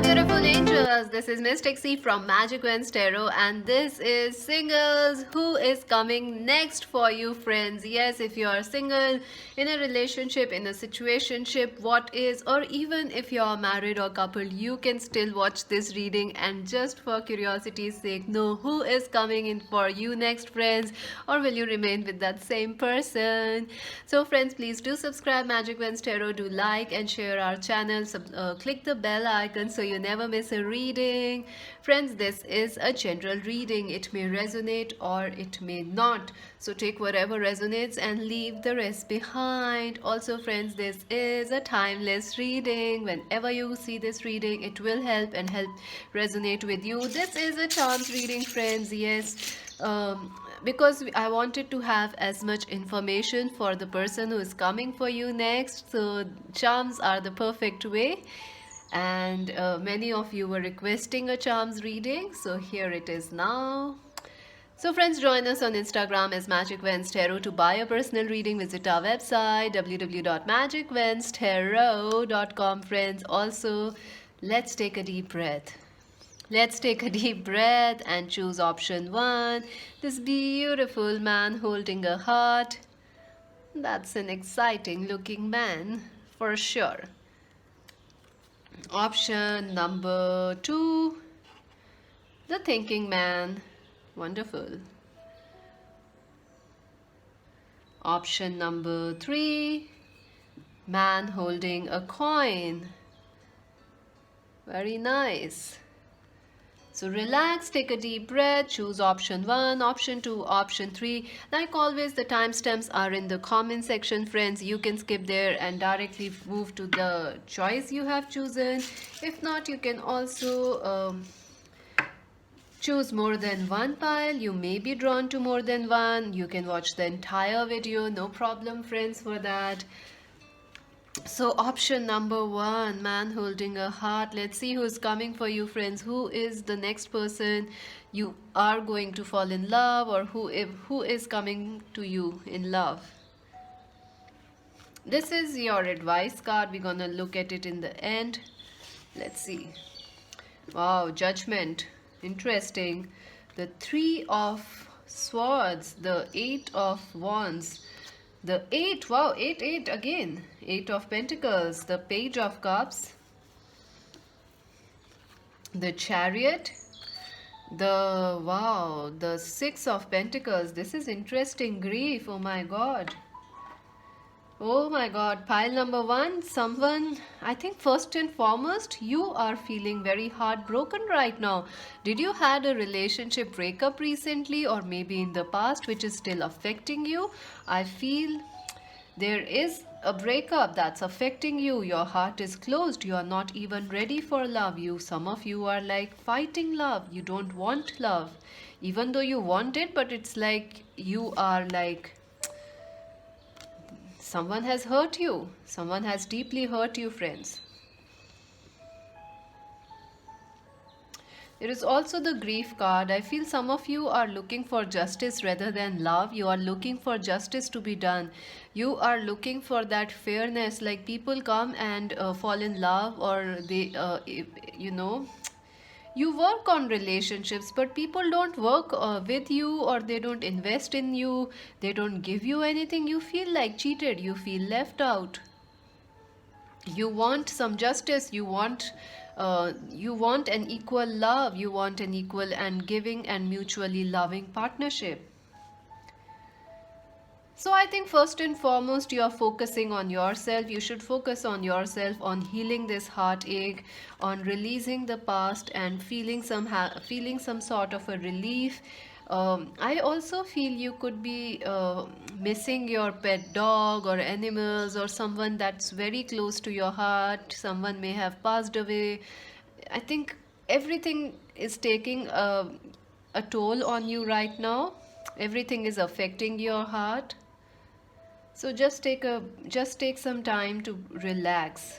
beautiful angels. This is Miss Trixie from Magic Wens Tarot, and this is singles. Who is coming next for you, friends? Yes, if you are single, in a relationship, in a situationship, what is, or even if you are married or coupled, you can still watch this reading and just for curiosity's sake know who is coming in for you next, friends, or will you remain with that same person? So, friends, please do subscribe Magic Wens Tarot, do like and share our channel, click the bell icon so you never miss a reading. Friends, this is a general reading. It may resonate or it may not. So take whatever resonates and leave the rest behind. Also, friends, this is a timeless reading. Whenever you see this reading, it will help and help resonate with you. This is a chance reading, friends. Yes. Because I wanted to have as much information for the person who is coming for you next. So charms are the perfect way, and many of you were requesting a charms reading, so here it is now. So friends, join us on Instagram as Magic Wens Tarot. To buy a personal reading, visit our website www.magicwenstarot.com. Friends, also let's take a deep breath. Let's take a deep breath and choose option 1. This beautiful man holding a heart. That's an exciting looking man for sure. Option number 2. The thinking man. Wonderful. Option number 3. Man holding a coin. Very nice. So relax, take a deep breath, choose option 1, option 2, option 3. Like always, the timestamps are in the comment section, friends. You can skip there and directly move to the choice you have chosen. If not, you can also choose more than one pile. You may be drawn to more than one. You can watch the entire video, no problem, friends, for that. So option number 1, man holding a heart. Let's see who's coming for you, friends. Who is the next person you are going to fall in love, or who is coming to you in love? This is your advice card. We're gonna look at it in the end. Let's see. Wow, judgment. Interesting. The 3 of swords, the 8 of wands. The 8, wow, 8 again. 8 of pentacles, the page of cups, the chariot, the 6 of pentacles. This is interesting. Grief, oh my god. Oh my god, pile number 1, someone, I think first and foremost, you are feeling very heartbroken right now. Did you had a relationship breakup recently, or maybe in the past, which is still affecting you? I feel there is a breakup that's affecting you. Your heart is closed. You are not even ready for love. Some of you are like fighting love. You don't want love. Even though you want it, but it's like you are like, someone has hurt you. Someone has deeply hurt you, friends. There is also the grief card. I feel some of you are looking for justice rather than love. You are looking for justice to be done. You are looking for that fairness. Like people come and fall in love, or they, you work on relationships, but people don't work with you, or they don't invest in you. They don't give you anything. You feel like cheated. You feel left out. You want some justice. You want an equal love. You want an equal and giving and mutually loving partnership. So I think first and foremost, you are focusing on yourself. You should focus on yourself, on healing this heartache, on releasing the past and feeling some sort of a relief. I also feel you could be missing your pet dog or animals, or someone that's very close to your heart. Someone may have passed away. I think everything is taking a toll on you right now. Everything is affecting your heart. So just take some time to relax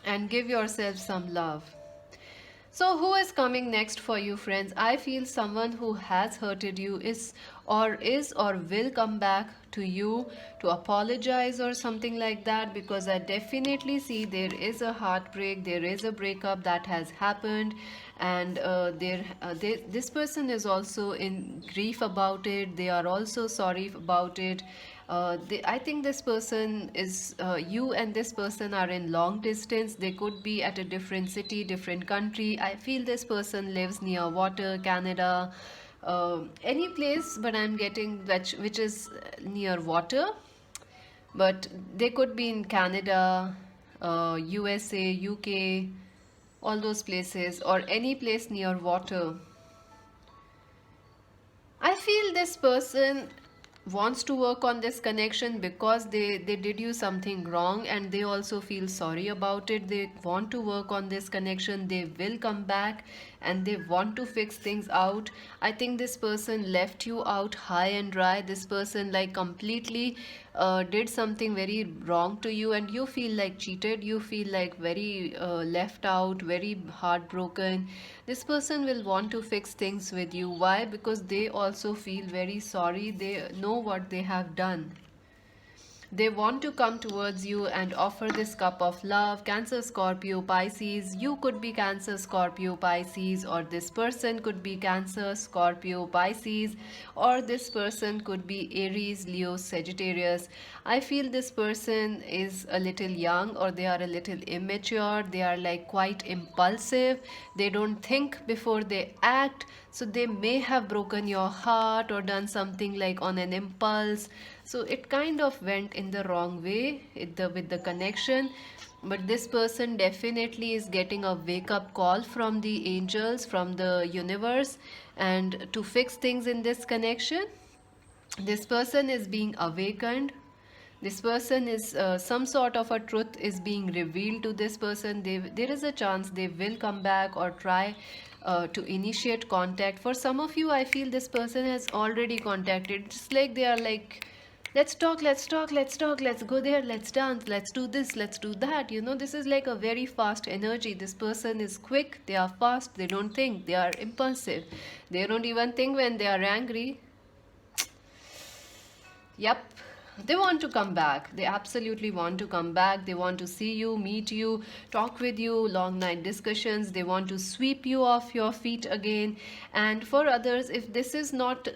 and give yourself some love. So who is coming next for you, friends? I feel someone who has hurted you is or is or will come back to you to apologize or something like that, because I definitely see there is a heartbreak, there is a breakup that has happened, and this person is also in grief about it. They are also sorry about it. I think this person is, you and this person are in long distance. They could be at a different city, different country. I feel this person lives near water, Canada, any place, but I'm getting which is near water. But they could be in Canada, USA, UK, all those places, or any place near water. I feel this person wants to work on this connection because they did you something wrong, and they also feel sorry about it. They want to work on this connection. They will come back and they want to fix things out. I think this person left you out high and dry. This person like completely did something very wrong to you, and you feel like cheated. You feel like very left out, very heartbroken. This person will want to fix things with you. Why? Because they also feel very sorry. They know what they have done. They want to come towards you and offer this cup of love. Cancer, Scorpio, Pisces. You could be Cancer, Scorpio, Pisces, or this person could be Cancer, Scorpio, Pisces, or this person could be Aries, Leo, Sagittarius. I feel this person is a little young, or they are a little immature. They are like quite impulsive. They don't think before they act. So they may have broken your heart or done something like on an impulse. So it kind of went in the wrong way with the connection. But this person definitely is getting a wake up call from the angels, from the universe, and to fix things in this connection. This person is being awakened. This person is, some sort of a truth is being revealed to this person. There is a chance they will come back or try to initiate contact. For some of you, I feel this person has already contacted. Just like they are like, let's talk, let's talk, let's talk, let's go there, let's dance, let's do this, let's do that. This is like a very fast energy. This person is quick, they are fast, they don't think, they are impulsive. They don't even think when they are angry. Yep. They want to come back. They absolutely want to come back. They want to see you, meet you, talk with you, long night discussions. They want to sweep you off your feet again. And for others, if this is not,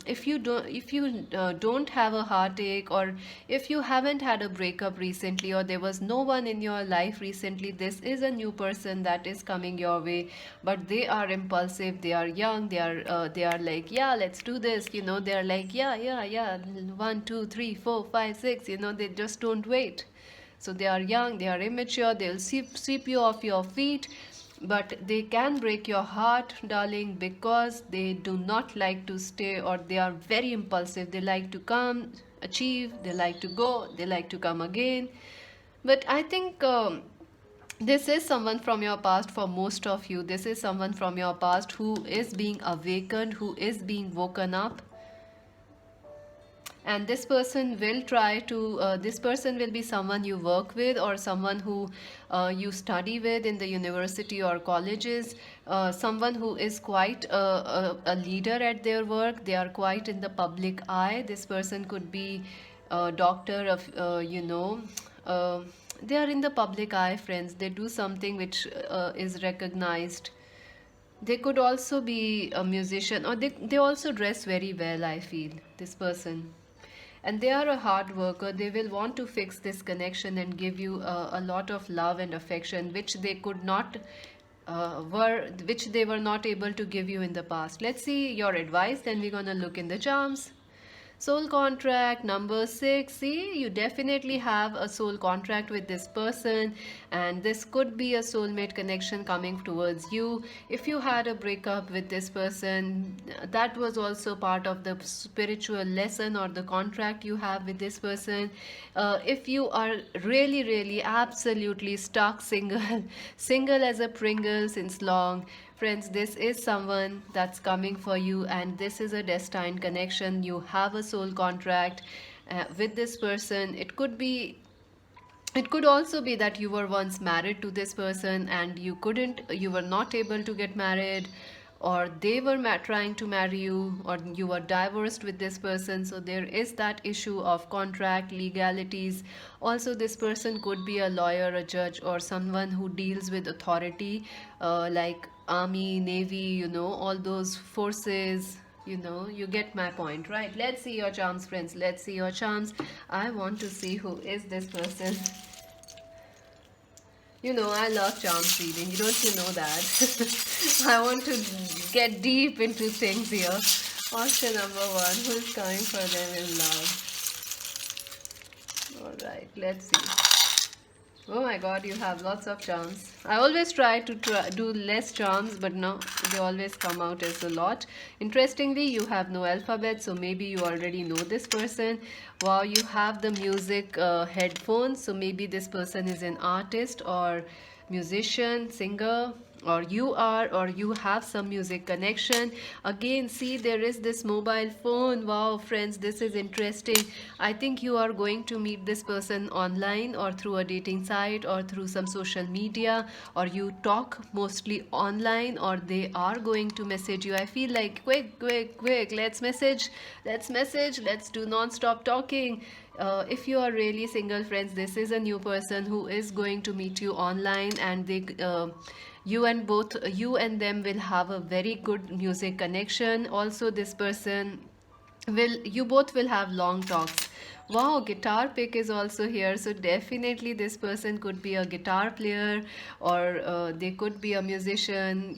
if you don't have a heartache, or if you haven't had a breakup recently, or there was no one in your life recently, this is a new person that is coming your way. But they are impulsive. They are young. They are like, yeah, let's do this. They are like, yeah, 1, 2, 3, 4, 5, 6. They just don't wait. So they are young, they are immature, they'll sweep you off your feet, but they can break your heart, darling, because they do not like to stay, or they are very impulsive. They like to come, achieve, they like to go, they like to come again. But I think this is someone from your past. For most of you, this is someone from your past who is being awakened, who is being woken up. And this person will try to, this person will be someone you work with, or someone who you study with in the university or colleges, someone who is quite a leader at their work. They are quite in the public eye. This person could be a doctor of, they are in the public eye, friends. They do something which is recognized. They could also be a musician, or they also dress very well, I feel, this person. And they are a hard worker. They will want to fix this connection and give you a lot of love and affection, which they could not which they were not able to give you in the past. Let's see your advice, then we're gonna look in the charms. Soul contract number 6. See, you definitely have a soul contract with this person, and this could be a soulmate connection coming towards you. If you had a breakup with this person, that was also part of the spiritual lesson or the contract you have with this person. If you are really, really, absolutely stuck single, single as a Pringle since long, friends, this is someone that's coming for you, and this is a destined connection. You have a soul contract with this person. It could also be that you were once married to this person and you were not able to get married, or they were trying to marry you, or you were divorced with this person. So there is that issue of contract legalities. Also, this person could be a lawyer, a judge, or someone who deals with authority, like army, navy, all those forces. You get my point, right? Let's see your charms, friends. Let's see your charms. I want to see who is this person. I love charms reading. Don't you know that? I want to get deep into things here. Option number one, who is coming for them in love? Alright, let's see. Oh my god, you have lots of charms. I always try to do less charms, but no, they always come out as a lot. Interestingly, you have no alphabet, so maybe you already know this person. Wow, you have the music headphones, so maybe this person is an artist or musician, singer, or you are, or you have some music connection. Again, see, there is this mobile phone. Wow, friends, this is interesting. I think you are going to meet this person online, or through a dating site, or through some social media, or you talk mostly online, or they are going to message you. I feel like quick, let's message, let's do non-stop talking. If you are really single, friends, this is a new person who is going to meet you online, and you and them will have a very good music connection. Also, this person you both will have long talks. Wow, guitar pick is also here. So definitely this person could be a guitar player, or they could be a musician,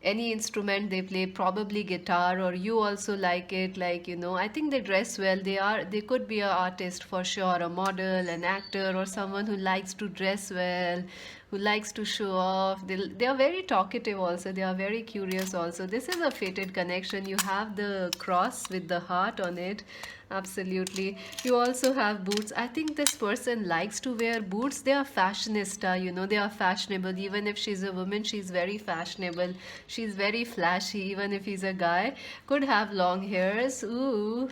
any instrument they play, probably guitar, or you also like it, like, I think they dress well. They could be an artist for sure, a model, an actor, or someone who likes to dress well, who likes to show off. They are very talkative also. They are very curious also. This is a fated connection. You have the cross with the heart on it. Absolutely. You also have boots. I think this person likes to wear boots. They are fashionista, they are fashionable. Even if she's a woman, she's very fashionable. She's very flashy. Even if he's a guy, could have long hairs. Ooh,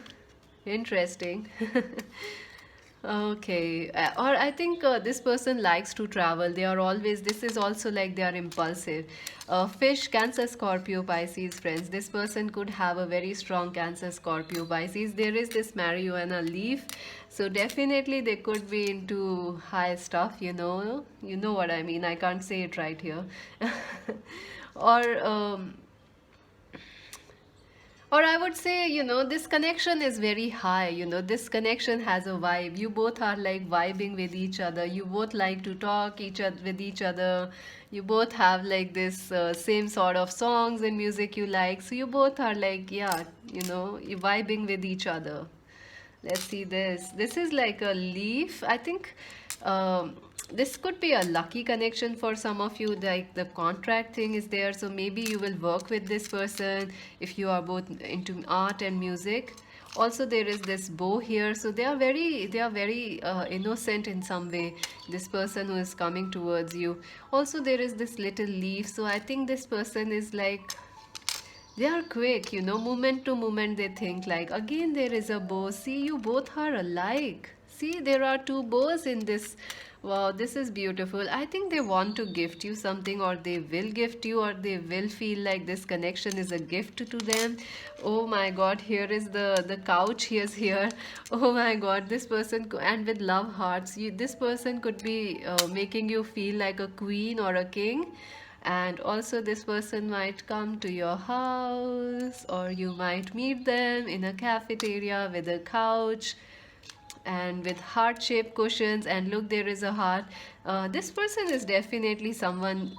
interesting. Okay, or I think this person likes to travel. This is also like they are impulsive. Fish, Cancer, Scorpio, Pisces, friends. This person could have a very strong Cancer, Scorpio, Pisces. There is this marijuana leaf. So definitely they could be into high stuff, You know what I mean. I can't say it right here. or, or I would say, this connection is very high. This connection has a vibe. You both are like vibing with each other. You both like to talk with each other. You both have like this same sort of songs and music you like. So you both are like, yeah, you vibing with each other. Let's see this. This is like a leaf. I think this could be a lucky connection for some of you. Like the contract thing is there, so maybe you will work with this person if you are both into art and music. Also, there is this bow here, so they are very innocent in some way. This person who is coming towards you. Also, there is this little leaf, so I think this person is like, they are quick, moment to moment they think. Like, again, there is a bow. See, you both are alike. See, there are two bows in this. Wow, this is beautiful. I think they want to gift you something, or they will gift you, or they will feel like this connection is a gift to them. Oh my God, here is the couch. Here's here. Oh my God, this person, and with love hearts, this person could be making you feel like a queen or a king. And also this person might come to your house, or you might meet them in a cafeteria with a couch and with heart-shaped cushions. And look, there is a heart. This person is definitely someone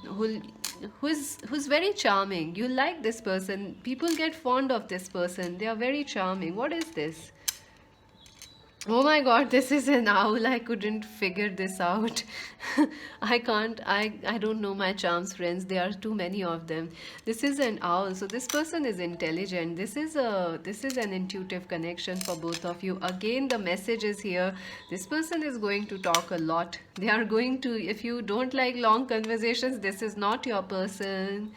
who's very charming. You like this person. People get fond of this person. They are very charming. What is this? Oh my God, this is an owl. I couldn't figure this out. I don't know my charms, friends. There are too many of them. This is an owl. So this person is intelligent. This is an intuitive connection for both of you. Again, the message is here. This person is going to talk a lot. They are going to, if you don't like long conversations, this is not your person.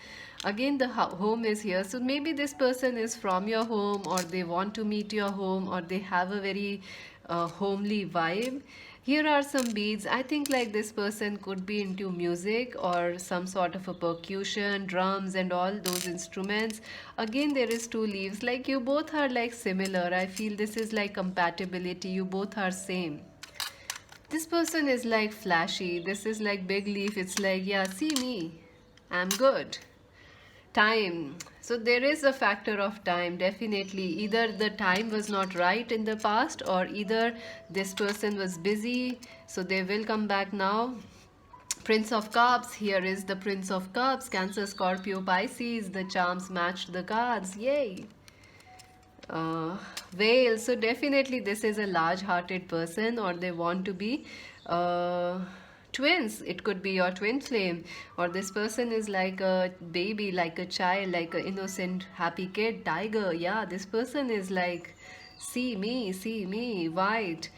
Again, the home is here. So maybe this person is from your home, or they want to meet your home, or they have a very homely vibe. Here are some beads. I think like this person could be into music or some sort of a percussion, drums and all those instruments. Again, there is two leaves. Like you both are like similar. I feel this is like compatibility. You both are same. This person is like flashy. This is like big leaf. It's like, yeah, see me. I'm good. Time. So there is a factor of time, definitely. Either the time was not right in the past, or either this person was busy, so they will come back now. Prince of Cups. Here is the Prince of Cups. Cancer, Scorpio, Pisces. The charms matched the cards. Yay. Whale. So definitely this is a large-hearted person, or they want to be twins. It could be your twin flame, or this person is like a baby, like a child, like an innocent, happy kid, tiger. Yeah, this person is like, see me, white.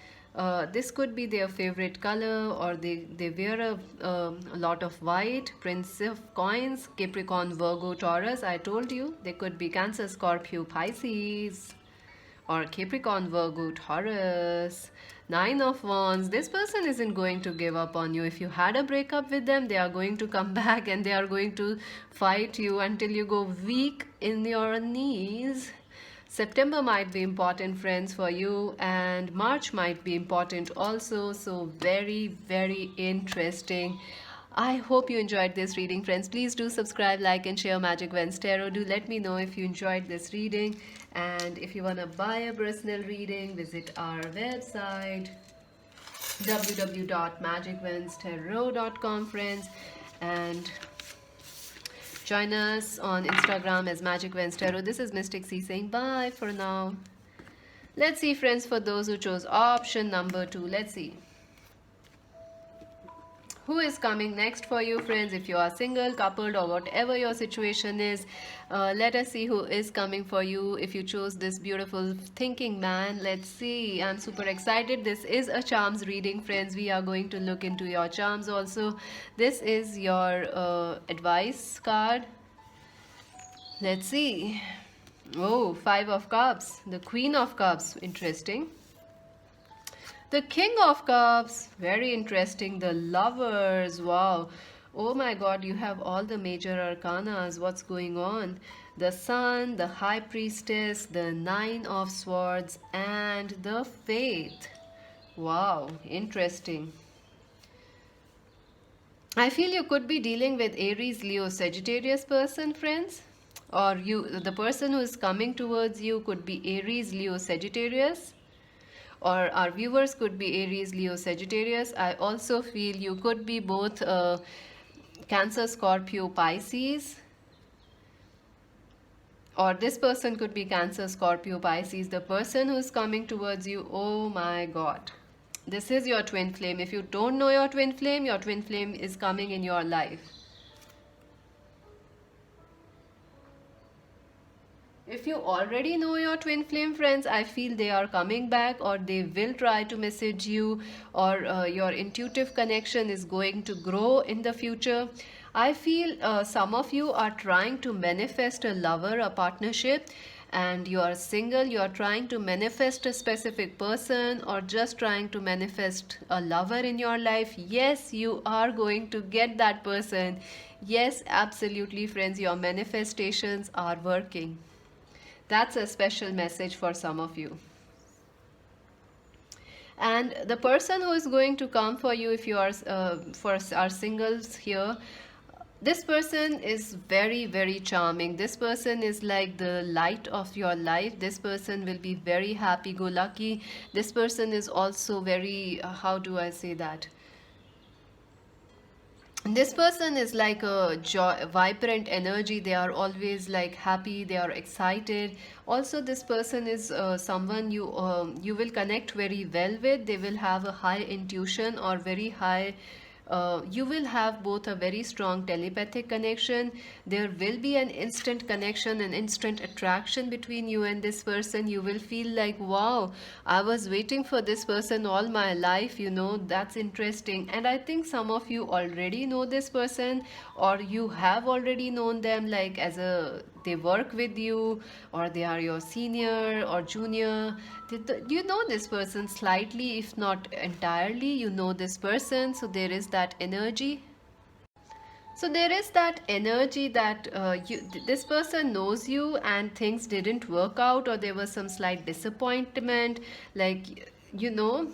This could be their favorite color, or they wear a lot of white. Prince of Coins, Capricorn, Virgo, Taurus. I told you they could be Cancer, Scorpio, Pisces, or Capricorn, Virgo, Taurus. Nine of Wands. This person isn't going to give up on you. If you had a breakup with them, they are going to come back and they are going to fight you until you go weak in your knees. September might be important, friends, for you, and March might be important also. So very, very interesting. I hope you enjoyed this reading, friends. Please do subscribe, like, and share Magic Vents Tarot. Do let me know if you enjoyed this reading. And if you want to buy a personal reading, visit our website www.magicventstarot.com, friends. And join us on Instagram as Magic Vents Tarot. This is Mystic C saying bye for now. Let's see, friends, for those who chose option number 2. Let's see who is coming next for you, friends. If you are single, coupled, or whatever your situation is, let us see who is coming for you. If you chose this beautiful thinking man, let's see. I'm super excited. This is a charms reading, friends. We are going to look into your charms also. This is your advice card. Let's see. Oh, Five of Cups, the Queen of Cups. Interesting. The King of Cups, very interesting. The Lovers, wow. Oh my God, you have all the major arcanas. What's going on? The Sun, the High Priestess, the Nine of Swords, and the Faith. Wow, interesting. I feel you could be dealing with Aries, Leo, Sagittarius person, friends. Or the person who is coming towards you could be Aries, Leo, Sagittarius. Or our viewers could be Aries, Leo, Sagittarius. I also feel you could be both Cancer, Scorpio, Pisces. Or this person could be Cancer, Scorpio, Pisces. The person who is coming towards you, oh my God. This is your twin flame. If you don't know your twin flame is coming in your life. If you already know your twin flame, friends, I feel they are coming back, or they will try to message you, or your intuitive connection is going to grow in the future. I feel some of you are trying to manifest a lover, a partnership, and you are single, you are trying to manifest a specific person, or just trying to manifest a lover in your life. Yes, you are going to get that person. Yes, absolutely, friends, your manifestations are working. That's a special message for some of you. And the person who is going to come for you, if you are for our singles here, this person is very, very charming. This person is like the light of your life. This person will be very happy-go-lucky. This person is also very, how do I say that? This person is like a vibrant energy. They are always like happy, they are excited. Also, this person is someone you will connect very well with. They will have a high intuition, or very high you will have both a very strong telepathic connection. There will be an instant connection, an instant attraction between you and this person. You will feel like, wow, I was waiting for this person all my life, you know. That's interesting. And I think some of you already know this person, or you have already known them like as a they work with you, or they are your senior or junior. You know this person slightly, if not entirely, you know this person, so there is that energy. So there is that energy that this person knows you and things didn't work out, or there was some slight disappointment, like, you know,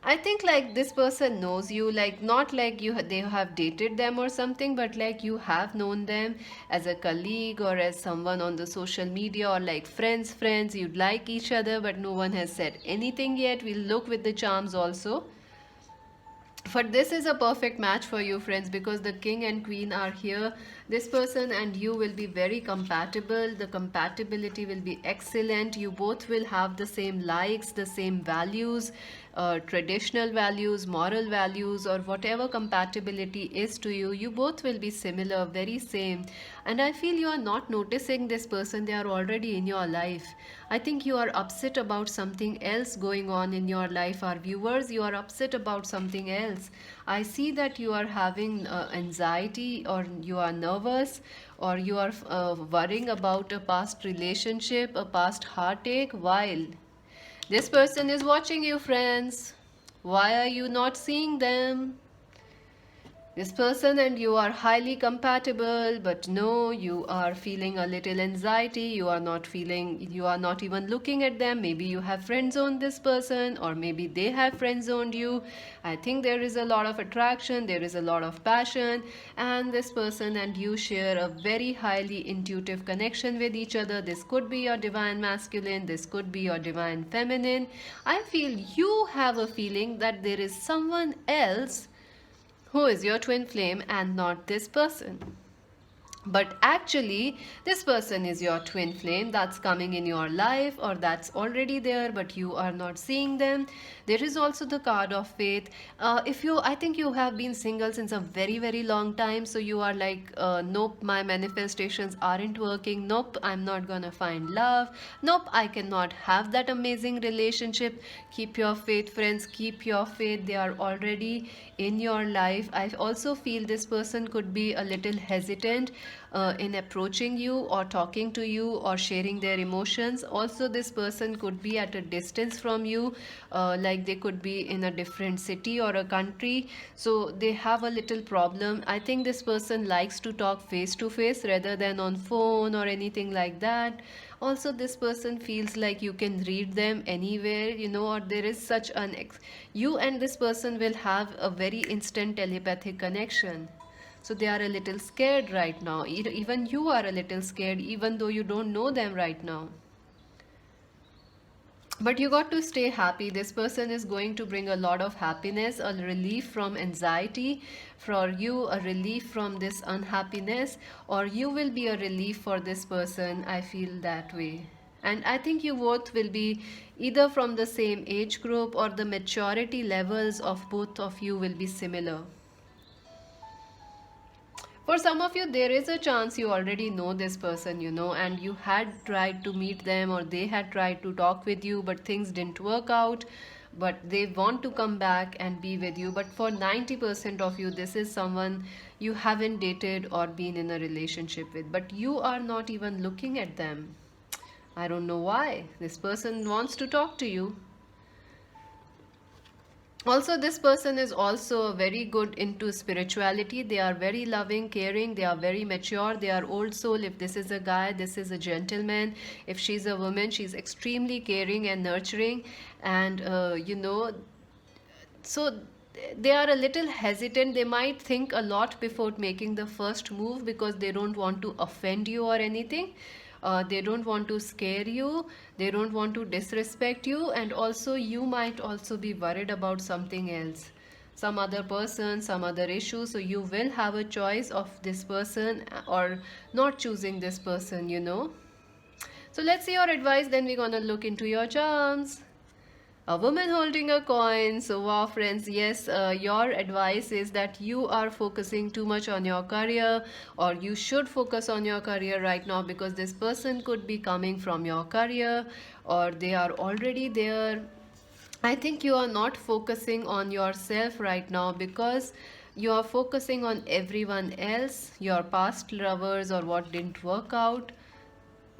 I think like this person knows you, like not like they have dated them or something, but like you have known them as a colleague or as someone on the social media, or like friends, you'd like each other, but no one has said anything yet. We'll look with the charms also. But this is a perfect match for you, friends, because the king and queen are here. This person and you will be very compatible. The compatibility will be excellent. You both will have the same likes, the same values, traditional values, moral values, or whatever compatibility is to you. You both will be similar, very same. And I feel you are not noticing this person. They are already in your life. I think you are upset about something else going on in your life. Our viewers, you are upset about something else. I see that you are having anxiety, or you are nervous, or you are worrying about a past relationship, a past heartache, while this person is watching you, friends. Why are you not seeing them? This person and you are highly compatible, but no, you are feeling a little anxiety. You are not feeling, you are not even looking at them. Maybe you have friend zoned this person, or maybe they have friend zoned you. I think there is a lot of attraction, there is a lot of passion, and this person and you share a very highly intuitive connection with each other. This could be your divine masculine, this could be your divine feminine. I feel you have a feeling that there is someone else who is your twin flame and not this person. But actually, this person is your twin flame that's coming in your life, or that's already there, but you are not seeing them. There is also the card of faith. I think you have been single since a very, very long time. So you are like, nope, my manifestations aren't working. Nope, I'm not gonna find love. Nope, I cannot have that amazing relationship. Keep your faith, friends. Keep your faith. They are already in your life. I also feel this person could be a little hesitant in approaching you or talking to you or sharing their emotions. Also, this person could be at a distance from you, like they could be in a different city or a country, so they have a little problem. I think this person likes to talk face to face rather than on phone or anything like that. Also, this person feels like you can read them anywhere, or there is such an you and this person will have a very instant telepathic connection. So they are a little scared right now. Even you are a little scared, even though you don't know them right now. But you got to stay happy. This person is going to bring a lot of happiness, a relief from anxiety for you, a relief from this unhappiness, or you will be a relief for this person. I feel that way. And I think you both will be either from the same age group, or the maturity levels of both of you will be similar. For some of you, there is a chance you already know this person, and you had tried to meet them, or they had tried to talk with you, but things didn't work out. But they want to come back and be with you. But for 90% of you, this is someone you haven't dated or been in a relationship with, but you are not even looking at them. I don't know why. This person wants to talk to you. Also, this person is also very good into spirituality. They are very loving, caring, they are very mature, they are old soul. If this is a guy, this is a gentleman. If she's a woman, she's extremely caring and nurturing. And so they are a little hesitant. They might think a lot before making the first move, because they don't want to offend you or anything. They don't want to scare you, they don't want to disrespect you, and also you might also be worried about something else, some other person, some other issue. So you will have a choice of this person or not choosing this person. So let's see your advice, then we're gonna look into your charms. A woman holding a coin. So wow, friends, yes, your advice is that you are focusing too much on your career, or you should focus on your career right now, because this person could be coming from your career, or they are already there. I think you are not focusing on yourself right now because you are focusing on everyone else, your past lovers or what didn't work out.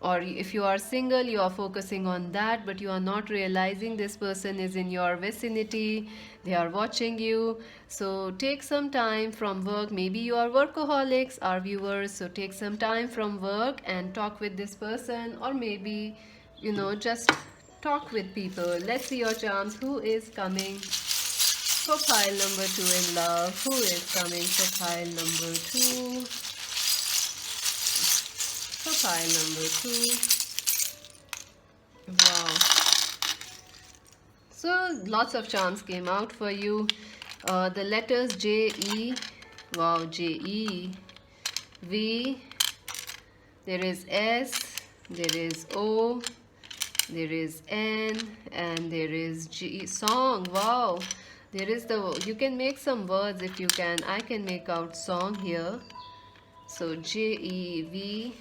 Or if you are single, you are focusing on that, but you are not realizing this person is in your vicinity, they are watching you. So take some time from work. Maybe you are workaholics, our viewers. So take some time from work and talk with this person, or maybe, just talk with people. Let's see your charms. Who is coming for pile number two in love? Who is coming for pile number two? For pile number two. Wow. So lots of charms came out for you. The letters J, E. Wow, J, E. V. There is S. There is O. There is N. And there is G. Song. Wow. There is you can make some words if you can. I can make out song here. So J, E, V.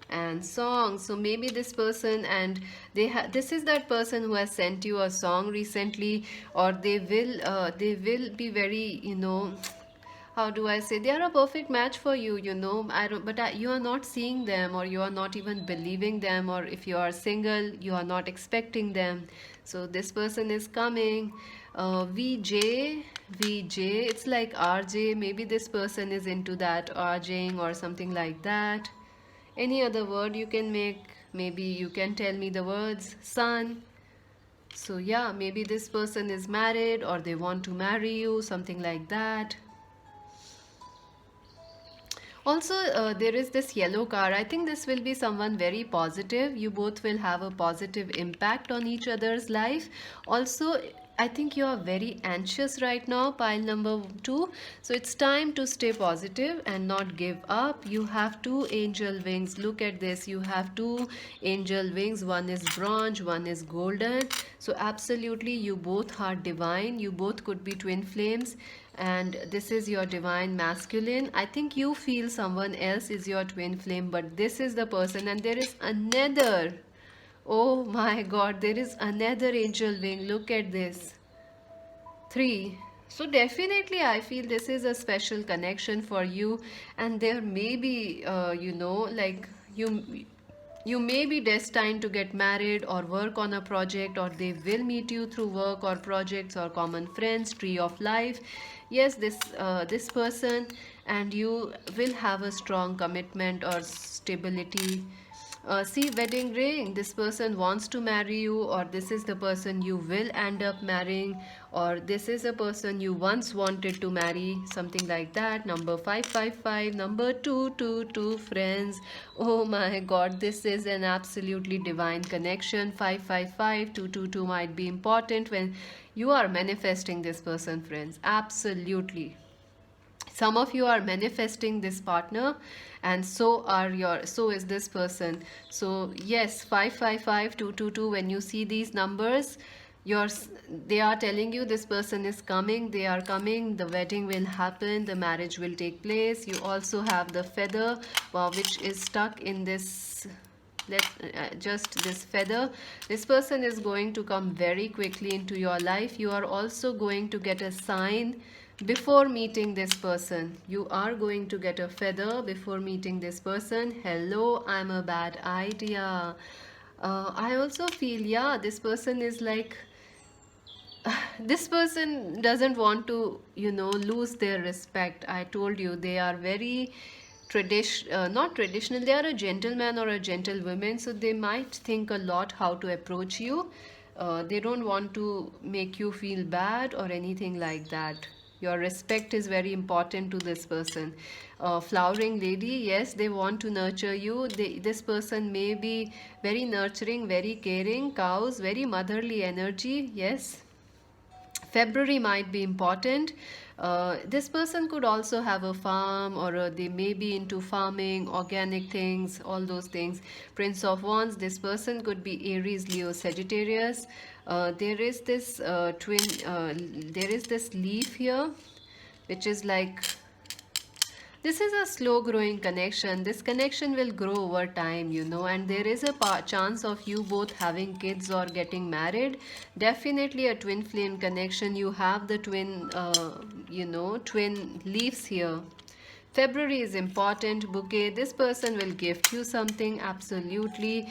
And song. So maybe this person, and this is that person who has sent you a song recently, or they will be very, how do I say, they are a perfect match for you, I don't, but you are not seeing them, or you are not even believing them, or if you are single, you are not expecting them. So this person is coming. VJ, VJ, it's like RJ. Maybe this person is into that RJing or something like that. Any other word you can make? Maybe you can tell me the words. Sun. So yeah, maybe this person is married or they want to marry you, something like that. Also, there is this yellow car. I think this will be someone very positive. You both will have a positive impact on each other's life. Also, I think you are very anxious right now, pile number two. So it's time to stay positive and not give up. You have two angel wings. Look at this. You have two angel wings. One is bronze, one is golden. So absolutely, you both are divine. You both could be twin flames, and this is your divine masculine. I think you feel someone else is your twin flame, but this is the person, and there is another. Oh my god, there is another angel wing. Look at this. Three. So definitely I feel this is a special connection for you, and there may be, like you may be destined to get married or work on a project, or they will meet you through work or projects or common friends, tree of life. Yes, this person and you will have a strong commitment or stability. See, wedding ring. This person wants to marry you, or this is the person you will end up marrying, or this is a person you once wanted to marry, something like that. Number 555, number 222, friends. Oh my god, this is an absolutely divine connection. 555, 222 might be important when you are manifesting this person, friends. Absolutely. Some of you are manifesting this partner, and so is this person. So yes, 555, 222, when you see these numbers, they are telling you this person is coming, they are coming, the wedding will happen, the marriage will take place. You also have the feather, which is stuck in this, just this feather. This person is going to come very quickly into your life. You are also going to get a sign before meeting this person. You are going to get a feather before meeting this person. Hello, I'm a bad idea. I also feel, yeah, this person is like, this person doesn't want to, lose their respect. I told you they are very not traditional. They are a gentleman or a gentlewoman, so they might think a lot how to approach you. They don't want to make you feel bad or anything like that. Your respect is very important to this person. Flowering lady, yes, they want to nurture you. This person may be very nurturing, very caring. Cows, very motherly energy, yes. February might be important. This person could also have a farm, or they may be into farming, organic things, all those things. Prince of Wands, this person could be Aries, Leo, Sagittarius. There is this there is this leaf here, which is like, This is a slow growing connection. This connection will grow over time, and there is a chance of you both having kids or getting married. Definitely a twin flame connection. You have the twin leaves here. February is important. Bouquet. This person will gift you something. Absolutely.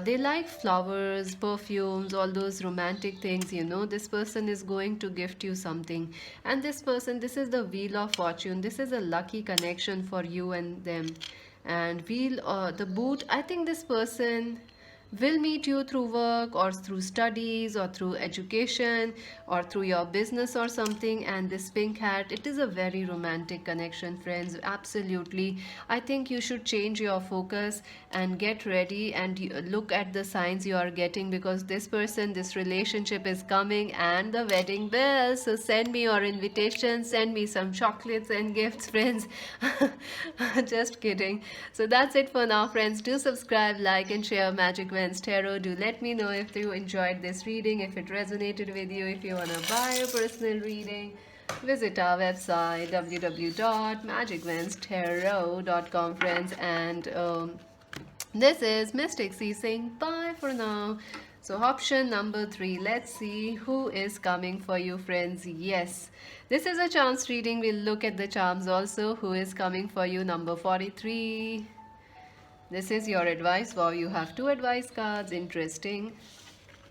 They like flowers, perfumes, all those romantic things. This person is going to gift you something. And this person, this is the Wheel of Fortune. This is a lucky connection for you and them. And the boot. I think this person will meet you through work or through studies or through education or through your business or something. And this pink hat, it is a very romantic connection, friends. Absolutely. I think you should change your focus and get ready and look at the signs you are getting, because this person, this relationship is coming, and the wedding bell. So send me your invitation, send me some chocolates and gifts, friends. Just kidding. So that's it for now, friends. Do subscribe, like, and share Magic Wednesday Tarot. Do let me know if you enjoyed this reading, if it resonated with you. If you want to buy a personal reading, visit our website www.magicwenstarot.com, friends. And this is Mystic C saying bye for now. So option number 3, let's see who is coming for you, friends. Yes, this is a chance reading. We'll look at the charms also. Who is coming for you? Number 43. This is your advice. Wow, you have 2 advice cards. Interesting.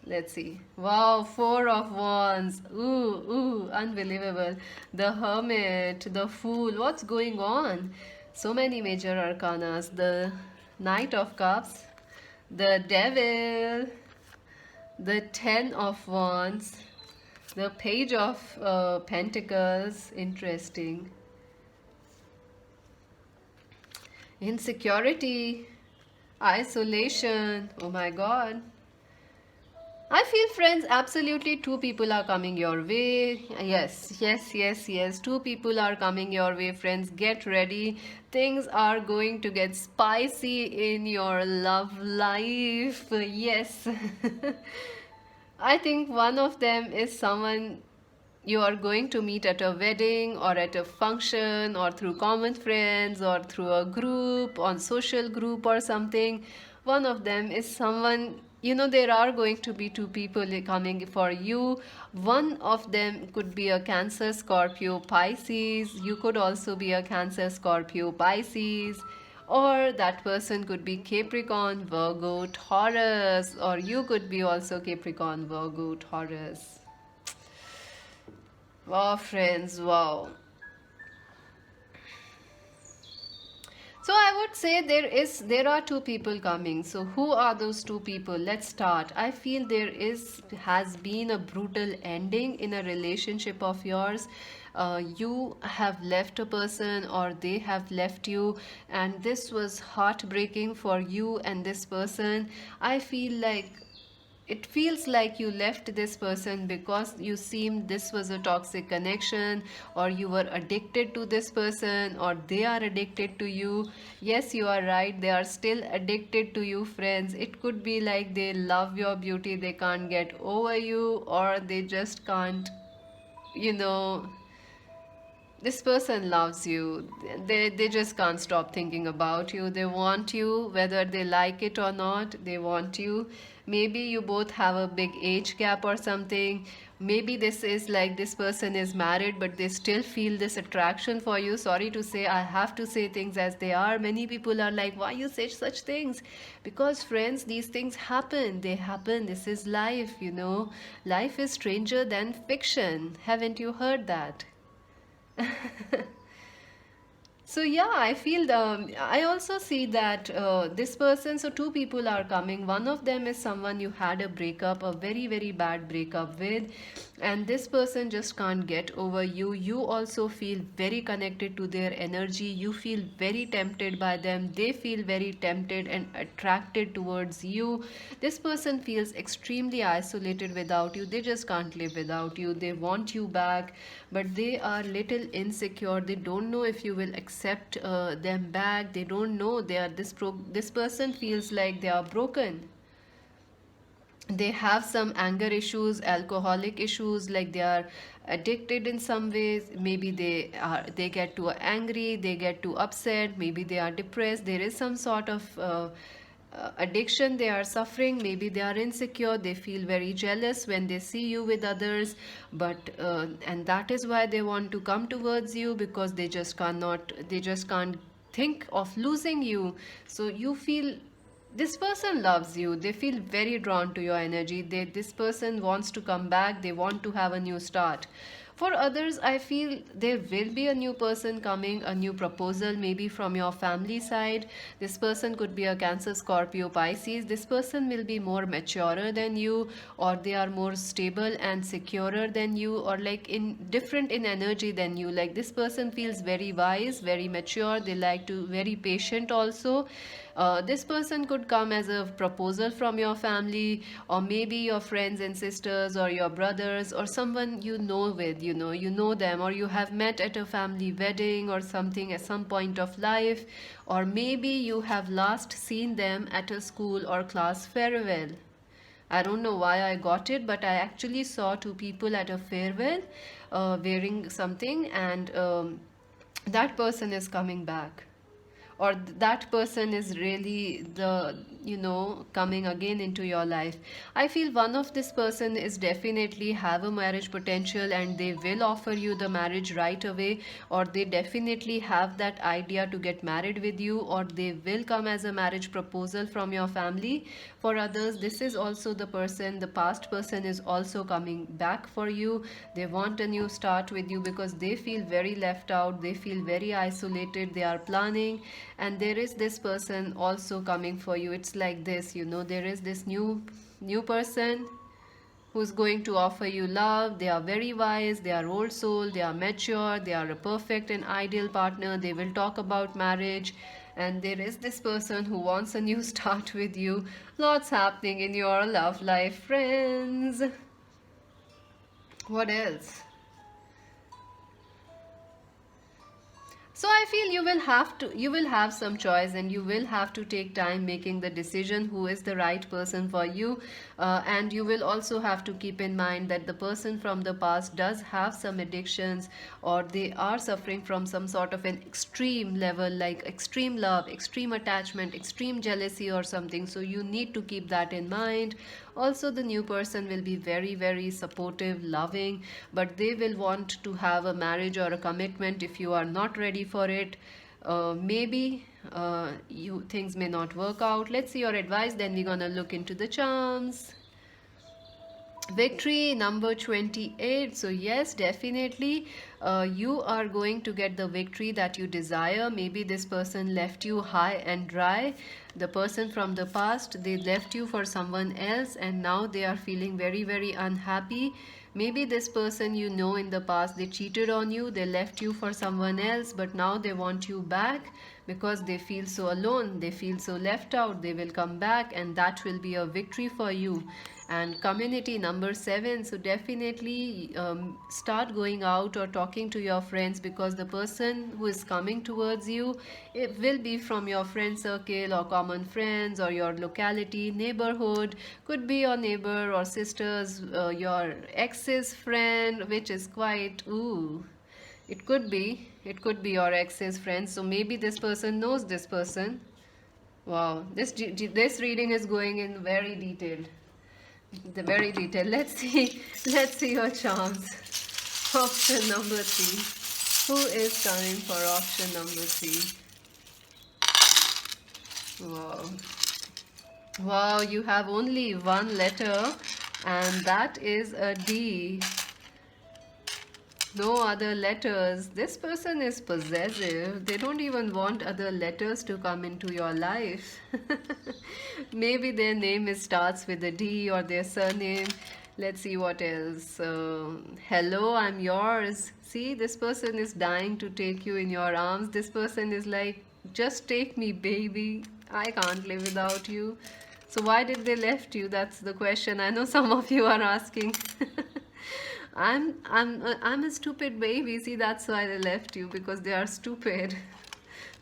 Let's see. Wow, 4 of Wands. Ooh, unbelievable. The Hermit, the Fool. What's going on? So many major arcanas. The Knight of Cups, the Devil, the 10 of Wands, the Page of Pentacles. Interesting. Insecurity, isolation. Oh my God. I feel, friends, absolutely 2 people are coming your way. Yes. 2 people are coming your way, friends. Get ready. Things are going to get spicy in your love life. Yes. I think one of them is someone you are going to meet at a wedding or at a function or through common friends or through a group, on social group or something. One of them is someone, there are going to be 2 people coming for you. One of them could be a Cancer, Scorpio, Pisces. You could also be a Cancer, Scorpio, Pisces. Or that person could be Capricorn, Virgo, Taurus. Or you could be also Capricorn, Virgo, Taurus. Wow, friends, wow. So I would say there are 2 people coming. So who are those 2 people? Let's start. I feel has been a brutal ending in a relationship of yours. You have left a person or they have left you, and this was heartbreaking for you and this person. I feel like it feels like you left this person because you seemed this was a toxic connection, or you were addicted to this person, or they are addicted to you. Yes, you are right, they are still addicted to you, friends. It could be like they love your beauty, they can't get over you, or they just can't, you know this person loves you. They just can't stop thinking about you. They want you, whether they like it or not, they want you. Maybe you both have a big age gap or something. Maybe this is like this person is married but they still feel this attraction for you. Sorry to say, I have to say things as they are. Many people are like, why you say such things? Because, friends, these things happen. They happen. This is life. Life is stranger than fiction. Haven't you heard that? So yeah, I feel I also see that this person, so 2 people are coming. One of them is someone you had a breakup, a very, very bad breakup with, and this person just can't get over you. You also feel very connected to their energy. You feel very tempted by them. They feel very tempted and attracted towards you. This person feels extremely isolated without you. They just can't live without you. They want you back, but they are little insecure. They don't know if you will accept them back. They don't know. They are this person feels like they are broken. they have some anger issues, alcoholic issues, like they are addicted in some ways. Maybe they get too angry, they get too upset, maybe they are depressed. There is some sort of addiction they are suffering. Maybe they are insecure, they feel very jealous when they see you with others. But and that is why they want to come towards you, because they just can't think of losing you. So you feel this person loves you, they feel very drawn to your energy, this person wants to come back, they want to have a new start. For others, I feel there will be a new person coming, a new proposal, maybe from your family side. This person could be a Cancer, Scorpio, Pisces. This person will be more maturer than you, or they are more stable and securer than you, or like in different in energy than you. Like this person feels very wise, very mature, they like to very patient also. This person could come as a proposal from your family, or maybe your friends and sisters, or your brothers, or someone you know with, you know them, or you have met at a family wedding or something at some point of life, or maybe you have last seen them at a school or class farewell. I don't know why I got it, but I actually saw two people at a farewell wearing something, and that person is coming back, or that person is really the coming again into your life. I feel one of this person is definitely have a marriage potential, and they will offer you the marriage right away, or they definitely have that idea to get married with you, or they will come as a marriage proposal from your family. For others, this is also the person, the past person is also coming back for you. They want a new start with you because they feel very left out, they feel very isolated, they are planning. And there is this person also coming for you. It's like this, there is this new person who's going to offer you love. They are very wise, they are old soul, they are mature, they are a perfect and ideal partner. They will talk about marriage. And there is this person who wants a new start with you. Lots happening in your love life, friends. What else? So I feel you will have some choice, and you will have to take time making the decision who is the right person for you. And you will also have to keep in mind that the person from the past does have some addictions, or they are suffering from some sort of an extreme level, like extreme love, extreme attachment, extreme jealousy or something. So you need to keep that in mind. Also, the new person will be very, very supportive, loving, but they will want to have a marriage or a commitment if you are not ready for it. Maybe you things may not work out. Let's see your advice, then we're gonna look into the charms. Victory number 28. So yes, definitely you are going to get the victory that you desire. Maybe this person left you high and dry. The person from the past, they left you for someone else, and now they are feeling very, very unhappy. Maybe this person in the past, they cheated on you, they left you for someone else, but now they want you back because they feel so alone, they feel so left out. They will come back, and that will be a victory for you. And community number 7. So definitely start going out or talking to your friends, because the person who is coming towards you, it will be from your friend circle or common friends, or your locality, neighborhood. Could be your neighbor or sisters, your ex's friend, which is quite ooh. It could be your ex's friend. So maybe this person knows this person. Wow, this reading is going in very detailed. The very detailed. Let's see your charms. Option number 3. Who is coming for option number 3? Wow. Wow, you have only one letter, and that is a D. No other letters. This person is possessive. They don't even want other letters to come into your life. Maybe their name starts with a D, or their surname. Let's see what else. Hello, I'm yours. See, this person is dying to take you in your arms. This person is like, just take me, baby. I can't live without you. So why did they left you? That's the question I know some of you are asking. I'm a stupid baby. See, that's why they left you, because they are stupid.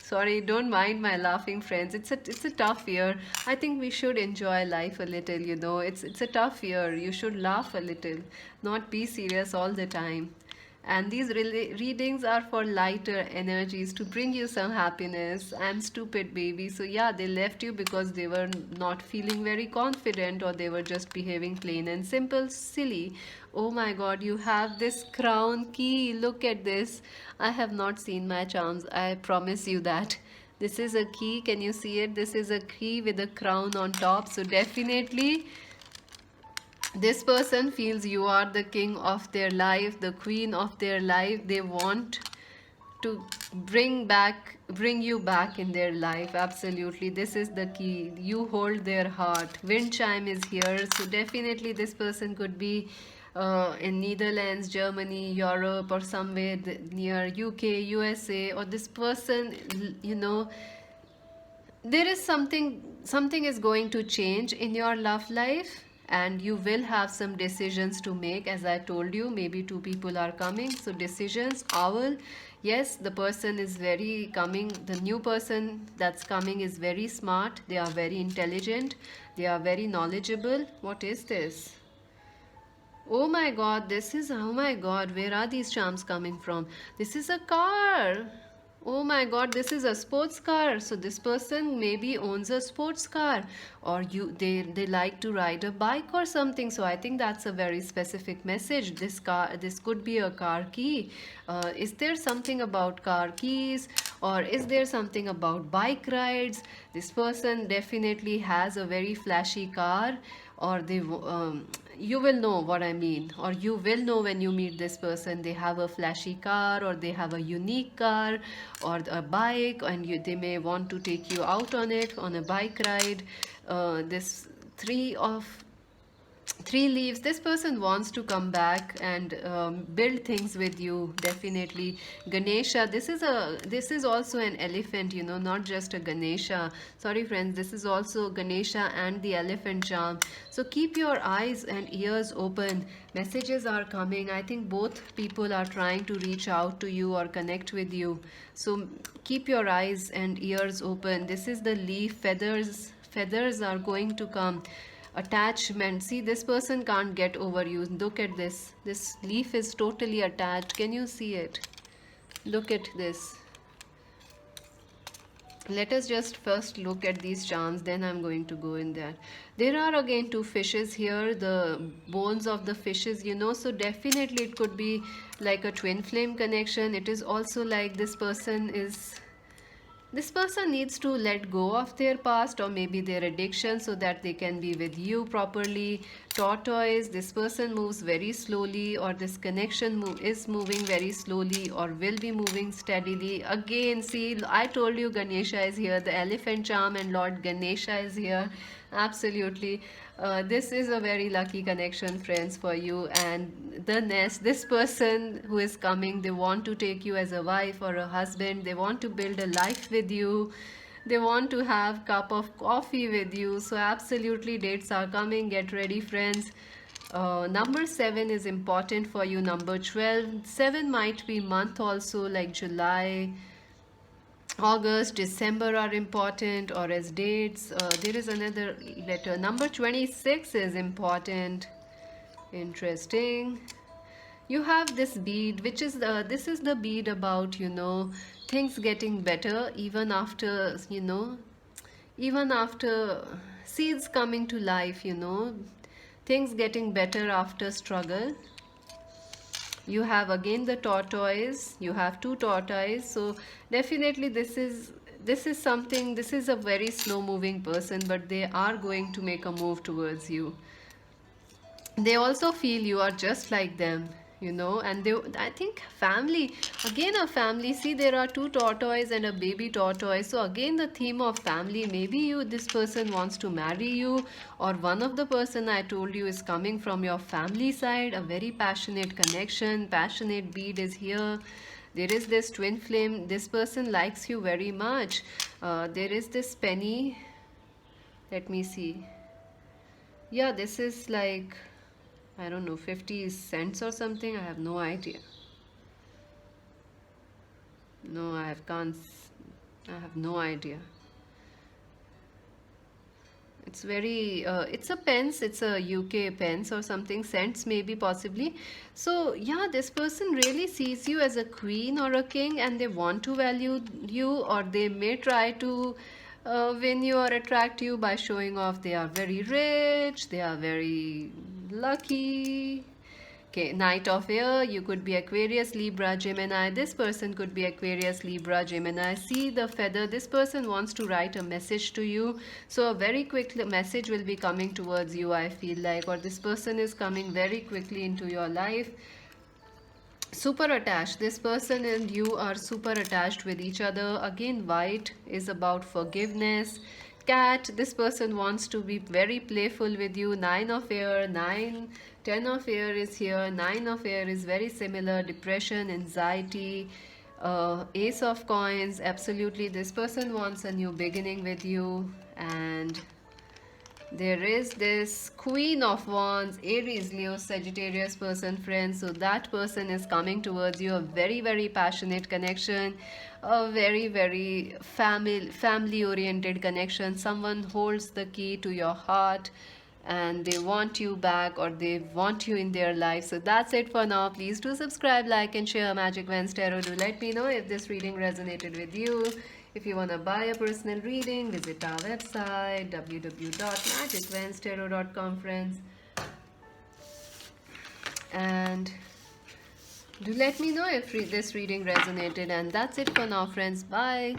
Sorry, don't mind my laughing, friends. It's a tough year. I think we should enjoy life a little, you know. It's a tough year. You should laugh a little, not be serious all the time. And these readings are for lighter energies to bring you some happiness. I'm stupid, baby. So yeah, they left you because they were not feeling very confident, or they were just behaving plain and simple, silly. Oh my god, you have this crown key. Look at this. I have not seen my charms. I promise you that. This is a key. Can you see it? This is a key with a crown on top. So definitely this person feels you are the king of their life, the queen of their life. They want to bring you back in their life. Absolutely, this is the key. You hold their heart. Wind chime is here, so definitely this person could be in Netherlands, Germany, Europe, or somewhere near UK, USA. Or this person, you know, there is something is going to change in your love life, and you will have some decisions to make. As I told you, maybe two people are coming, so decisions. Owl, yes, the person is very coming. The new person that's coming is very smart. They are very intelligent. They are very knowledgeable. What is this? Oh my god, this is, oh my god, where are these charms coming from? This is a car. Oh my god, this is a sports car. So this person maybe owns a sports car, or they like to ride a bike or something. So I think that's a very specific message. This could be a car key. Is there something about car keys, or is there something about bike rides? This person definitely has a very flashy car, or you will know what I mean, or you will know when you meet this person. They have a flashy car, or they have a unique car, or a bike, and they may want to take you out on it, on a bike ride. This three leaves, this person wants to come back and build things with you. Definitely Ganesha, this is also an elephant, you know, not just a Ganesha. Sorry friends, this is also Ganesha and the elephant charm. So keep your eyes and ears open. Messages are coming. I think both people are trying to reach out to you or connect with you, so keep your eyes and ears open. This is the leaf. Feathers are going to come. Attachment, see, this person can't get over you. Look at this leaf is totally attached. Can you see it? Look at this. Let us just first look at these charms, then I'm going to go in there. There are again two fishes here, the bones of the fishes, you know. So definitely it could be like a twin flame connection. It is also like this person needs to let go of their past, or maybe their addiction, so that they can be with you properly. Tortoise, this person moves very slowly, or this connection is moving very slowly, or will be moving steadily. Again, see, I told you Ganesha is here. The elephant charm and Lord Ganesha is here. Absolutely. This is a very lucky connection, friends, for you. And the nest, this person who is coming, they want to take you as a wife or a husband. They want to build a life with you. They want to have cup of coffee with you. So absolutely, dates are coming. Get ready, friends. Number 7 is important for you. Number 12, 7 might be month also, like July, August, December are important, or as dates. There is another letter. Number 26 is important. Interesting. You have this bead, which is this is the bead about, you know, things getting better even after, you know, even after seeds coming to life, you know, things getting better after struggle. You have again the tortoise. You have two tortoise. So definitely this is something, this is a very slow moving person, but they are going to make a move towards you. They also feel you are just like them, you know. And they, I think, family, again a family. See, there are two tortoise and a baby tortoise. So again the theme of family. Maybe this person wants to marry you, or one of the person I told you is coming from your family side. A very passionate connection, passionate bead is here. There is this twin flame. This person likes you very much. There is this penny. Let me see. Yeah, this is like, I don't know, 50 cents or something. I have no idea. No, I have can't. I have no idea. It's very, it's a pence, it's a UK pence or something, cents maybe, possibly. So, yeah, this person really sees you as a queen or a king, and they want to value you, or they may try to win you or attract you by showing off they are very rich, they are very lucky. Okay, Knight of Air, you could be Aquarius, Libra, Gemini. This person could be Aquarius, Libra, Gemini. See the feather. This person wants to write a message to you. So a very quick message will be coming towards you, I feel like. Or this person is coming very quickly into your life. Super attached. This person and you are super attached with each other. Again, white is about forgiveness. Cat, this person wants to be very playful with you. Nine of air, nine, 10 of air is here. Nine of air is very similar. Depression, anxiety. Ace of coins, absolutely. This person wants a new beginning with you. And there is this Queen of Wands, Aries, Leo, Sagittarius person, friends. So that person is coming towards you, a very, very passionate connection, a very, very family oriented connection. Someone holds the key to your heart and they want you back, or they want you in their life. So that's it for now. Please do subscribe, like, and share Magic Vans Tarot. Do let me know if this reading resonated with you. If you want to buy a personal reading, visit our website www.magicvanstarot.com, friends. And do let me know if this reading resonated. And that's it for now, friends. Bye.